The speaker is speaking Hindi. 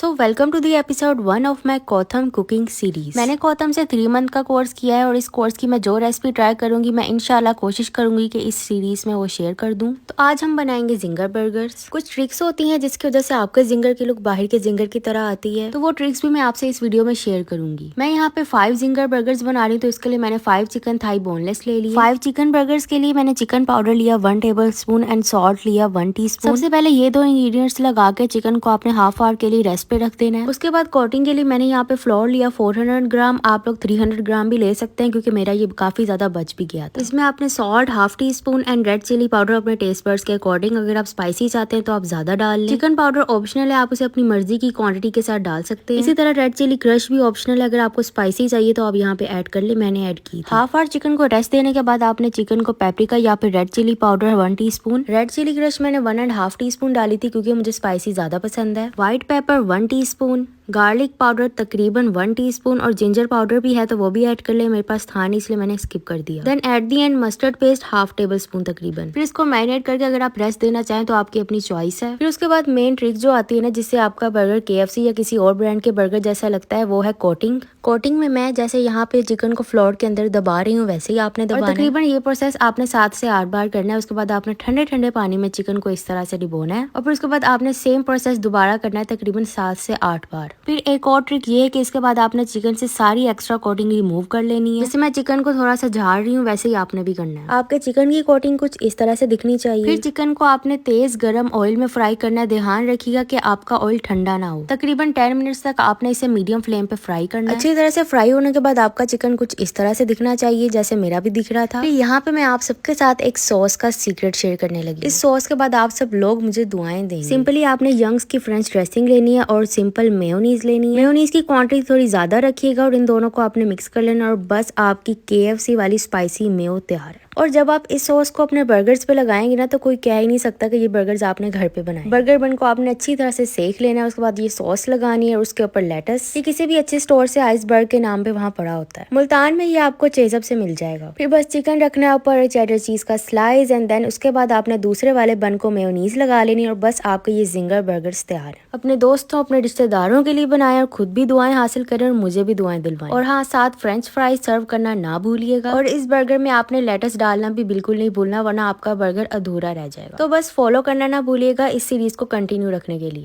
So welcome to the episode 1 of my कौथम कुकिंग सीरीज। मैंने कौथम से 3 मंथ का कोर्स किया है और इस कोर्स की मैं जो रेसिपी ट्राई करूंगी मैं इंशाल्लाह कोशिश करूंगी कि इस सीरीज में वो शेयर कर दूं। तो आज हम बनाएंगे जिंगर बर्गर्स। कुछ ट्रिक्स होती हैं जिसकी वजह से आपके जिंगर की लुक बाहर के जिंगर की तरह आती है, तो वो ट्रिक्स भी मैं आपसे इस वीडियो में शेयर करूंगी। मैं यहाँ पे 5 जिंगर बर्गर्स बना रही हूँ, तो इसके लिए मैंने 5 चिकन थाई बोनलेस ले लिया। 5 चिकन बर्गर्स के लिए मैंने चिकन पाउडर लिया 1 टेबल स्पून एंड सॉल्ट लिया 1 टीस्पून। सबसे पहले ये दो इंग्रेडिएंट्स लगा के चिकन को आपने हाफ आवर के लिए रेस्ट पे रख देना है। उसके बाद कोटिंग के लिए मैंने यहाँ पे फ्लोर लिया 400 ग्राम, आप लोग 300 ग्राम भी ले सकते हैं क्योंकि मेरा ये काफी ज्यादा बच भी गया था। इसमें आपने salt half teaspoon and red chilli powder अपने टेस्ट बर्ड्स के अकॉर्डिंग, अगर आप स्पाइसी चाहते हैं तो आप ज्यादा डाल लें। चिकन पाउडर ऑप्शनल है, आप उसे अपनी मर्जी की क्वांटिटी के साथ डाल सकते हैं। इसी तरह रेड चिली क्रश भी ऑप्शनल है, अगर आपको स्पाइसी चाहिए तो आप यहाँ पे ऐड कर ले, मैंने ऐड की। हाफ आवर चिकन को रेस्ट देने के बाद आपने चिकन को पेपरिका या फिर red chilli powder 1 teaspoon, red chilli crush मैंने 1.5 टीस्पून डाली थी क्योंकि मुझे स्पाइसी ज्यादा पसंद है, white paper 1 teaspoon, garlic powder तकरीबन 1 टीस्पून और जिंजर पाउडर भी है तो वो भी ऐड कर ले, मेरे पास था नहीं इसलिए मैंने स्किप कर दिया। Then at the end mustard paste half tablespoon तकरीबन। फिर इसको मैरिनेट करके अगर आप रेस्ट देना चाहें तो आपकी अपनी चॉइस है। फिर उसके बाद मेन ट्रिक जो आती है ना, जिससे आपका बर्गर KFC या किसी और ब्रांड के बर्गर जैसा लगता है, वो है कोटिंग। कोटिंग में मैं जैसे यहाँ पे चिकन को फ्लोर के अंदर दबा रही हूँ वैसे ही आपने दबाना है। तकरीबन ये प्रोसेस आपने 7 से 8 बार करना है। उसके बाद आपने ठंडे ठंडे पानी में चिकन को इस तरह से डिबोना है और फिर उसके बाद आपने सेम प्रोसेस दोबारा करना है तकरीबन 7 से 8 बार। फिर एक और ट्रिक ये है कि इसके बाद आपने चिकन से सारी एक्स्ट्रा कोटिंग रिमूव कर लेनी है। जैसे मैं चिकन को थोड़ा सा झाड़ रही हूँ वैसे ही आपने भी करना है। आपके चिकन की कोटिंग कुछ इस तरह से दिखनी चाहिए। फिर चिकन को आपने तेज गर्म ऑयल में फ्राई करना है। ध्यान रखिएगा कि आपका ऑयल ठंडा ना हो। तकरीबन 10 मिनट्स तक आपने इसे मीडियम फ्लेम पे फ्राई करना है। अच्छी तरह से फ्राई होने के बाद आपका चिकन कुछ इस तरह से दिखना चाहिए जैसे मेरा भी दिख रहा था। फिर यहाँ पे मैं आप सबके साथ एक सॉस का सीक्रेट शेयर करने लगी। इस सॉस के बाद आप सब लोग मुझे दुआएं देंगे। सिंपली आपने यंग्स की फ्रेंच ड्रेसिंग लेनी है और सिंपल मेयोनीज लेनी है। मेयोनीज की क्वांटिटी थोड़ी ज्यादा रखिएगा और इन दोनों को आपने मिक्स कर लेना और बस आपकी KFC वाली स्पाइसी मेयो तैयार है। और जब आप इस सॉस को अपने बर्गर्स पे लगाएंगे ना तो कोई कह ही नहीं सकता कि ये बर्गर्स आपने घर पे बनाए। बर्गर बन को आपने अच्छी तरह से सेक लेना है। उसके बाद ये सॉस लगानी है और उसके ऊपर लेटस, ये किसी भी अच्छे स्टोर से आइसबर्ग के नाम पे वहाँ पड़ा होता है, मुल्तान में ये आपको चेजअप से मिल जाएगा। फिर बस चिकन रखना है ऊपर, चेडर चीज का स्लाइस एंड देन उसके बाद आपने दूसरे वाले बन को मेयोनीज लगा लेनी और बस आपके ये जिंगर बर्गर्स तैयार है। अपने दोस्तों अपने रिश्तेदारों के लिए बनाए और खुद भी दुआएं हासिल करें और मुझे भी दुआएं दिलवाएं। और हाँ, साथ फ्रेंच फ्राइज सर्व करना ना भूलिएगा। और इस बर्गर में आपने लेटस डालना भी बिल्कुल नहीं भूलना, वरना आपका बर्गर अधूरा रह जाएगा। तो बस फॉलो करना ना भूलिएगा इस सीरीज को कंटिन्यू रखने के लिए।